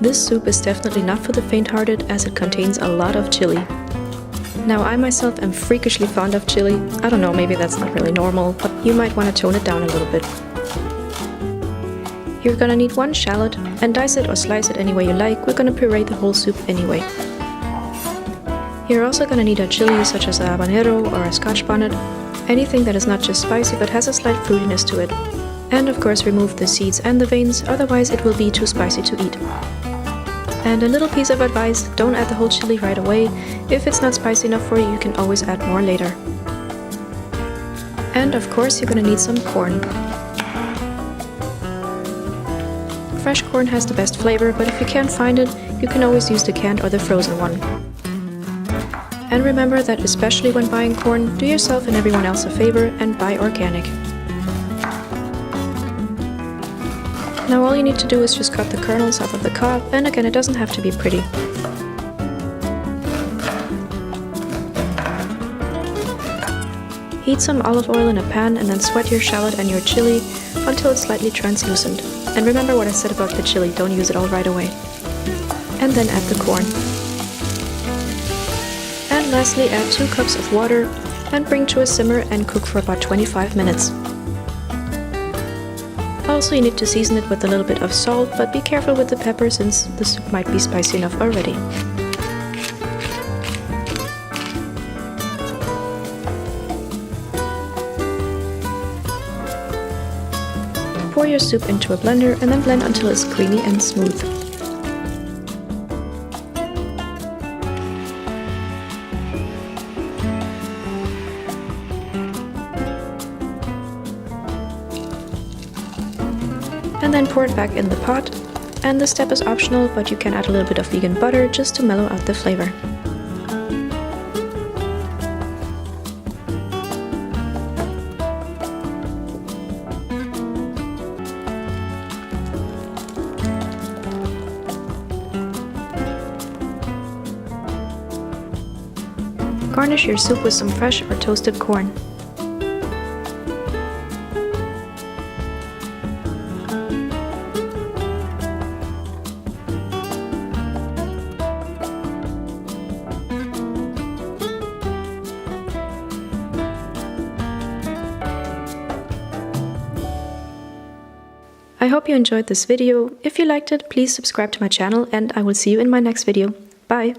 This soup is definitely not for the faint-hearted as it contains a lot of chili. Now I myself am freakishly fond of chili. I don't know, maybe that's not really normal, but you might want to tone it down a little bit. You're gonna need 1 shallot, and dice it or slice it any way you like. We're gonna puree the whole soup anyway. You're also gonna need a chili such as a habanero or a Scotch bonnet, anything that is not just spicy but has a slight fruitiness to it. And of course remove the seeds and the veins, otherwise it will be too spicy to eat. And a little piece of advice, don't add the whole chili right away. If it's not spicy enough for you, you can always add more later. And of course you're gonna need some corn. Fresh corn has the best flavor, but if you can't find it, you can always use the canned or the frozen one. And remember that especially when buying corn, do yourself and everyone else a favor and buy organic. Now all you need to do is just cut the kernels off of the cob, and again, it doesn't have to be pretty. Heat some olive oil in a pan and then sweat your shallot and your chili until it's slightly translucent. And remember what I said about the chili, don't use it all right away. And then add the corn. And lastly, add 2 cups of water and bring to a simmer and cook for about 25 minutes. Also, you need to season it with a little bit of salt, but be careful with the pepper since the soup might be spicy enough already. Pour your soup into a blender and then blend until it's creamy and smooth. And then pour it back in the pot. And this step is optional, but you can add a little bit of vegan butter just to mellow out the flavor. Garnish your soup with some fresh or toasted corn. I hope you enjoyed this video. If you liked it, please subscribe to my channel and I will see you in my next video. Bye!